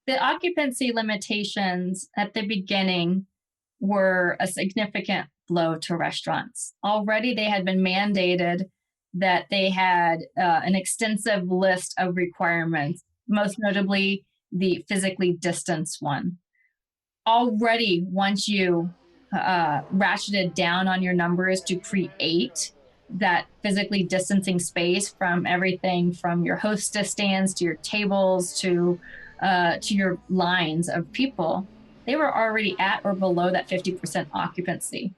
The occupancy limitations at the beginning were a significant blow to restaurants. Already, they had been mandated that they had an extensive list of requirements, most notably the physically distanced one. Already, once you ratcheted down on your numbers to create that physically distancing space from everything from your hostess stands to your tables to your lines of people, they were already at or below that 50% occupancy.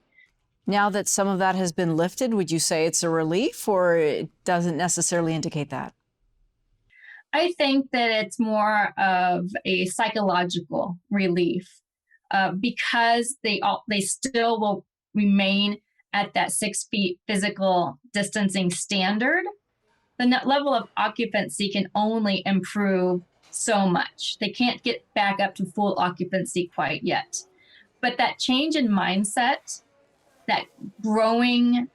Now that some of that has been lifted, would you say it's a relief, or it doesn't necessarily indicate that? I think that it's more of a psychological relief because they still will remain at that 6 feet physical distancing standard. The net level of occupancy can only improve so much. They can't get back up to full occupancy quite yet. But that change in mindset, that growing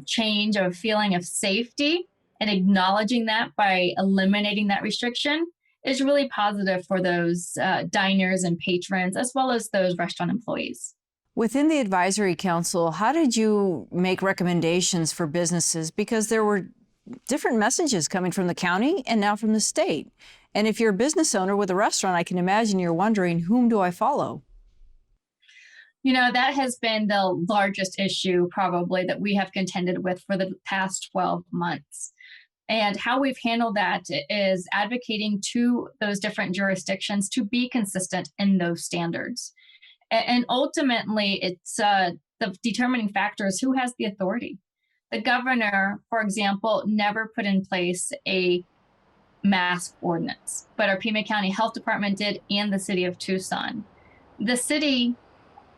change of feeling of safety and acknowledging that by eliminating that restriction is really positive for those diners and patrons, as well as those restaurant employees. Within the advisory council, how did you make recommendations for businesses? Because there were different messages coming from the county and now from the state. And if you're a business owner with a restaurant, I can imagine you're wondering, whom do I follow? You know, that has been the largest issue probably that we have contended with for the past 12 months. And how we've handled that is advocating to those different jurisdictions to be consistent in those standards. And ultimately, it's the determining factor is who has the authority. The governor, for example, never put in place a mask ordinance, but our Pima County Health Department did, and the city of Tucson. The city,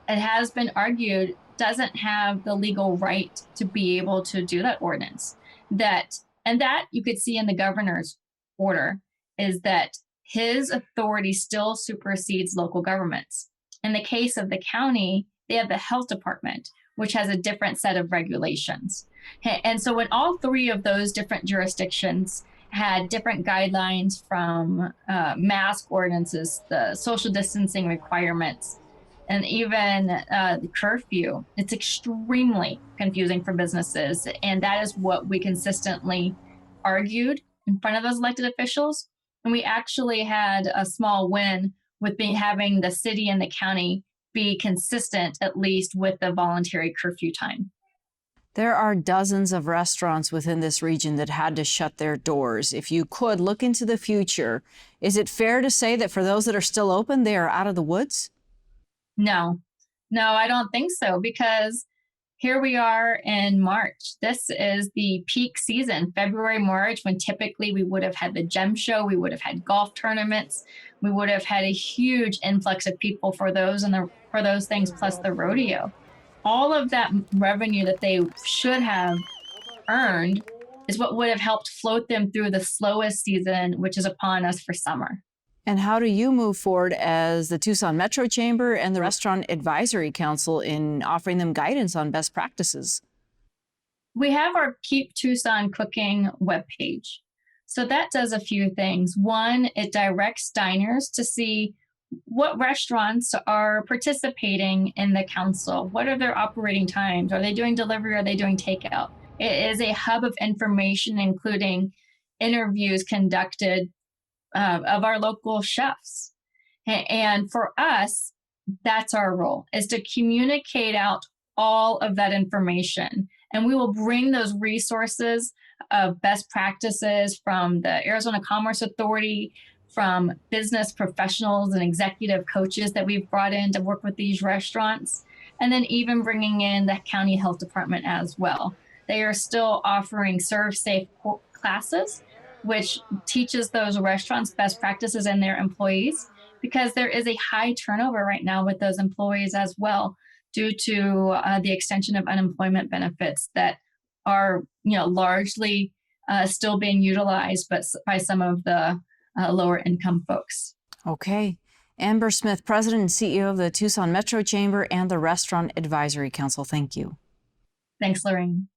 it has been argued, doesn't have the legal right to be able to do that ordinance. That you could see in the governor's order is that his authority still supersedes local governments. In the case of the county, they have the health department, which has a different set of regulations. And so when all three of those different jurisdictions had different guidelines from mask ordinances, the social distancing requirements, and even the curfew, it's extremely confusing for businesses. And that is what we consistently argued in front of those elected officials. And we actually had a small win with having the city and the county be consistent, at least with the voluntary curfew time. There are dozens of restaurants within this region that had to shut their doors. If you could look into the future, is it fair to say that for those that are still open, they are out of the woods? No, I don't think so, because here we are in March. This is the peak season, February, March, when typically we would have had the gem show, we would have had golf tournaments, we would have had a huge influx of people for those for those things, plus the rodeo. All of that revenue that they should have earned is what would have helped float them through the slowest season, which is upon us for summer. And how do you move forward as the Tucson Metro Chamber and the Restaurant Advisory Council in offering them guidance on best practices? We have our Keep Tucson Cooking webpage. So that does a few things. One, it directs diners to see what restaurants are participating in the council. What are their operating times? Are they doing delivery? Are they doing takeout? It is a hub of information, including interviews conducted of our local chefs. And for us, that's our role, is to communicate out all of that information. And we will bring those resources of best practices from the Arizona Commerce Authority, from business professionals and executive coaches that we've brought in to work with these restaurants, and then even bringing in the county health department as well. They are still offering Serve Safe classes, which teaches those restaurants best practices and their employees, because there is a high turnover right now with those employees as well, due to the extension of unemployment benefits that are, largely still being utilized, but by some of the lower income folks. Okay. Amber Smith, President and CEO of the Tucson Metro Chamber and the Restaurant Advisory Council. Thank you. Thanks, Lorraine.